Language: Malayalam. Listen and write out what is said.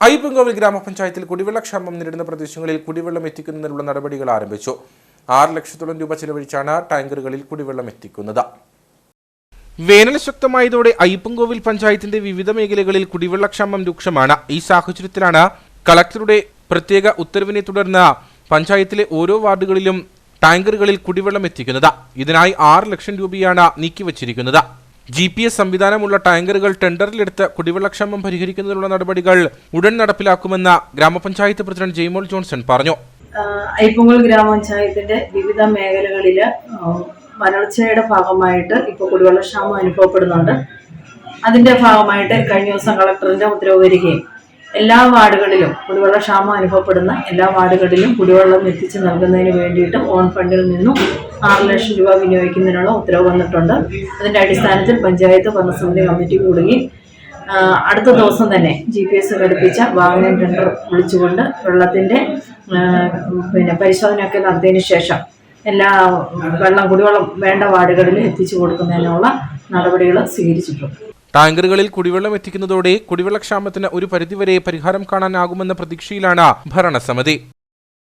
അയ്യപ്പൻകോവിൽ ഗ്രാമപഞ്ചായത്തിൽ കുടിവെള്ളക്ഷാമം നേരിടുന്ന പ്രദേശങ്ങളിൽ കുടിവെള്ളം എത്തിക്കുന്നതിനുള്ള നടപടികൾ ആരംഭിച്ചു. 6 ലക്ഷത്തോളം രൂപ ചെലവഴിച്ചാണ് ടാങ്കറുകളിൽ കുടിവെള്ളം എത്തിക്കുന്നത്. വേനൽ ശക്തമായതോടെ അയ്യപ്പൻകോവിൽ പഞ്ചായത്തിന്റെ വിവിധ മേഖലകളിൽ കുടിവെള്ളക്ഷാമം രൂക്ഷമാണ്. ഈ സാഹചര്യത്തിലാണ് കളക്ടറുടെ പ്രത്യേക ഉത്തരവിനെ തുടർന്ന് പഞ്ചായത്തിലെ ഓരോ വാർഡുകളിലും ടാങ്കറുകളിൽ കുടിവെള്ളം എത്തിക്കുന്നത്. ഇതിനായി 6 ലക്ഷം രൂപയാണ് നീക്കിവച്ചിരിക്കുന്നത്. GPS സംവിധാനമുള്ള ടാങ്കറുകൾ ടെൻഡറിലെടുത്ത് കുടിവെള്ളക്ഷാമം പരിഹരിക്കുന്നതിനുള്ള നടപടികൾ ഉടൻ നടപ്പിലാക്കുമെന്ന് ഗ്രാമപഞ്ചായത്ത് പ്രസിഡന്റ് ജെയ്മോൾ ജോൺസൺ പറഞ്ഞു. അയ്യപ്പൻകോവിൽ ഗ്രാമപഞ്ചായത്തിന്റെ വിവിധ മേഖലകളിൽ വരൾച്ചയുടെ ഭാഗമായിട്ട് ഇപ്പോൾ കുടിവെള്ളക്ഷാമം അനുഭവപ്പെടുന്നുണ്ട്. അതിന്റെ ഭാഗമായിട്ട് കഴിഞ്ഞ ദിവസം കളക്ടറിന്റെ ഉത്തരവ് വരികയും എല്ലാ വാർഡുകളിലും കുടിവെള്ളക്ഷാമം അനുഭവപ്പെടുന്ന എല്ലാ വാർഡുകളിലും കുടിവെള്ളം എത്തിച്ചു നൽകുന്നതിന് വേണ്ടിയിട്ട് ഓൺ ഫണ്ടിൽ നിന്നും 6 ലക്ഷം രൂപ വിനിയോഗിക്കുന്നതിനുള്ള ഉത്തരവ് വന്നിട്ടുണ്ട്. അതിന്റെ അടിസ്ഥാനത്തിൽ പഞ്ചായത്ത് ഭരണസമിതി കമ്മിറ്റി കൂടുകയും അടുത്ത ദിവസം തന്നെ GPS ഘടിപ്പിച്ച വാഹന ടെൻഡർ വിളിച്ചുകൊണ്ട് വെള്ളത്തിന്റെ പരിശോധനയൊക്കെ നടത്തിയതിനു ശേഷം എല്ലാ കുടിവെള്ളം വേണ്ട വാർഡുകളിൽ എത്തിച്ചു കൊടുക്കുന്നതിനുള്ള നടപടികൾ സ്വീകരിച്ചിട്ടുണ്ട്. ടാങ്കറുകളിൽ കുടിവെള്ളം എത്തിക്കുന്നതോടെ കുടിവെള്ളക്ഷാമത്തിന് ഒരു പരിധിവരെ പരിഹാരം കാണാനാകുമെന്ന പ്രതീക്ഷയിലാണ് ഭരണസമിതി.